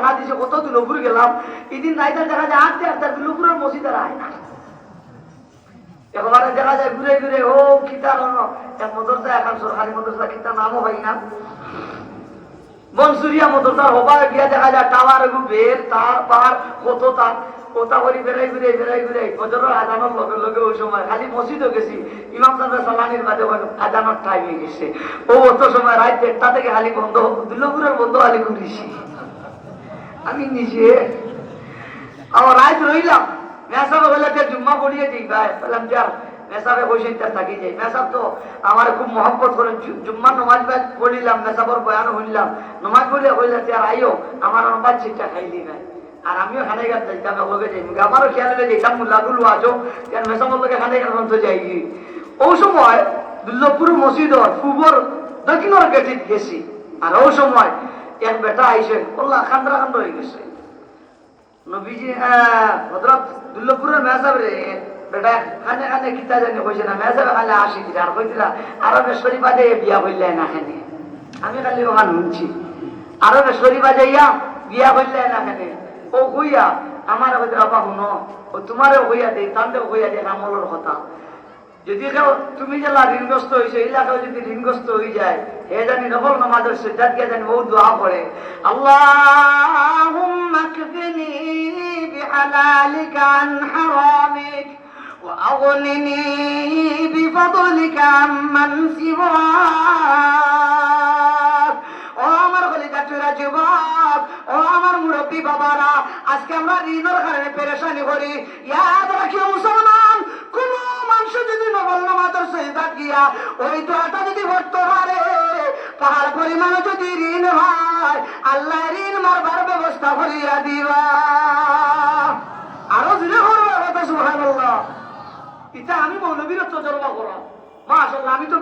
না দিছে কত দুলপুর গেলাম এদিন রাইতে দেখা যায় আটতে আটটা দুলপুরের মসজিদের আয় না একেবারে দেখা যায় ঘুরে ঘুরে ও খিতার মদরসা এখন সরকারি মদরসা খিতার নামও হয় না বনসুরিয়া মদরসার হবা গিয়া দেখা যায় টাওয়ার বের তার পার কত তার কোথা করি বেড়াই ঘুরে ফজরের আজানোর লগে লগে ওই সময় খালি মসজিদও গেছি ইমাম সাহেব সালানির বাদে আজানোর টাইম হয়ে গেছে ও অত সময় রাত 1টা থেকে খালি বন্ধ দুলপুরের বন্ধ খালি ঘুরিছি আমি নিজে আমার রাত রইলাম মেসাবে বলে জুম্মা পড়িয়ে দিই ভাই বললাম যার মেসাবে বসে থাকি যাই মেসাব তো আমার খুব মহব্বত করেন জুম্মার নমাজ পড়িলাম মেসাবর বয়ান হইলাম নমাজ পড়লে হইলে আর আইও আমার নমাজ চিন্তা খাইলি না আর আমিও খানে গান যাইতাম লগে যাই আমারও খেয়াল হলে যেতাম মুল্লাগুলো আজো কেন মেসাবর লোকে খানে গান বন্ধ যাই ওই সময় দুর্লভপুর মসজিদর পূবর দক্ষিণর গেটে গেছি আর ওই সময় এক বেটা আইসেন বললা খান্ডা হয়ে গেছে নবীজি হযরত দুর্লভপুরের মেসাব রে বেটা খানে খানে কিতা জানি কইছে না মেসাবে খালি আসি দিলা আর কইছিলা আরবে শরীফাতে বিয়া হইলে না খানে আমি খালি ওখান শুনছি আরবে শরীফা যাইয়া বিয়া হইলে না খানে ও কইয়া আমার কইরা বাবা শুনো ও তোমারও কইয়া দেই তান্দেও কইয়া দেই আমলের কথা যদি কেউ তুমি জেলা ঋণগ্রস্ত হয়েছে এলাকাও যদি ঋণগ্রস্ত হয়ে যায় হে জানি নফল নামাজের সিদ্ধাত গিয়ে জানি বহু দোয়া করে আল্লাহুম্মা কফিনি বিহালালিকা আন হারামিক ওয়া আগনিনি বিফদলিকা আম্মান সিওয়াক ও আমার কলিজা চুরা যুবক ও আমার মুরব্বী বাবারা আজকে আমরা ঋণের কারণে পেরেশানি করি ইয়াদ রাখিও মুসলমান কোন মানুষ যদি নফল নামাজের সিজদাত গিয়া ওই দোয়াটা যদি পড়তে পারে পাহাড় পরিমাণ যদি ঋণ হয় আল্লাহ ঋণ মারবার ব্যবস্থা করিয়া দিবা আরো জুড়ে করবো কথা সুবহানাল্লাহ এটা আমি মৌলবীর তজরবা করা মাশাআল্লাহ আমি তো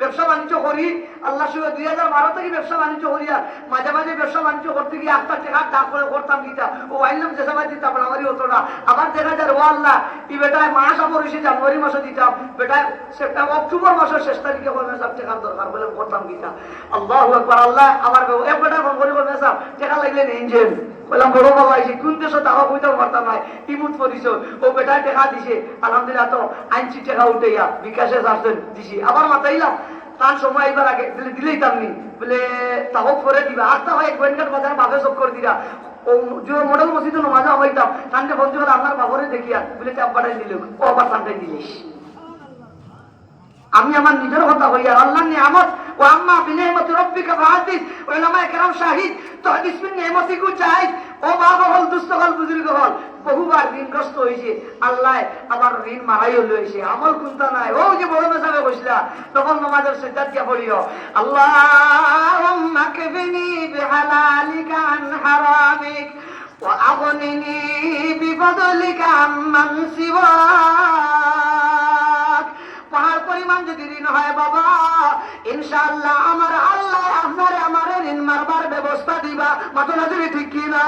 ব্যবসা বাণিজ্য করি আল্লাহ শুকর 2012 থেকে ব্যবসা বাণিজ্য করি আর মাঝে মাঝে ব্যবসা বাণিজ্য করতে গিয়ে একটা টাকা দাগ করে করতাম গীতা ও আইলাম যে সময় দিতাম আমারই হতো না আবার দেখা যায় ও আল্লাহ কি বেটায় মাস আবার এসে জানুয়ারি মাসে দিতাম বেটায় সেপ্টেম্বর অক্টোবর মাসের শেষ তারিখে বলবে সব টাকার দরকার বলে করতাম গীতা আল্লাহু আকবার আল্লাহ আমার এক বেটা ফোন করে বলবে সব টাকা লাগলে ইঞ্জিন বললাম বড় বাবা আইসি কোন দেশে টাকা বইতেও পারতাম না ইমুদ করিস ও বেটায় টাকা দিছে আলহামদুলিল্লাহ তো আইনছি টাকা উঠেইয়া বিকাশে যাচ্ছেন দিছি আবার মাথাইলাম তার সময় এবার আগে দিলেই তামনি বলে তাও করে দিবা আস্তা হয় গোয়েন্দার বাজার বাপে সব করে দিলা ও মডেল মসজিদে নমাজা হইতাম তানকে বন্ধু করে আপনার বাবরে দেখিয়া বলে চাপাটাই দিল ও আবার তানটাই দিলিস আমি আমার নিজের কথা হইয়া আল্লাহ নিয়ামত ও আম্মা বিনিয়ামতি রাব্বিকা ফাহাদিস উলামায়ে কেরাম শাহিদ তো হাদিস বিন নিয়ামতি কো চাই ও বাবা হল দুস্থ হল বুজুর্গ হল বহুবার ঋণগ্রস্ত হয়েছে আল্লাহ আবার ঋণ মারাইও লইছে আমল কুনতা নাই ও যে বড় মেসাবে বসলা তখন নামাজের সিদ্ধাত কে পড়িও আল্লাহুম্মা কফিনি বিহালালিকা আন হারামিক ওয়া আগনিনি বিফদলিকা আম্মান সিওয়াক পাহাড় পরিমাণ যদি ঋণ হয় বাবা ইনশাআল্লাহ আমার আল্লাহ আপনারে আমার ঋণ মারবার ব্যবস্থা দিবা মাথা ঠিক কিনা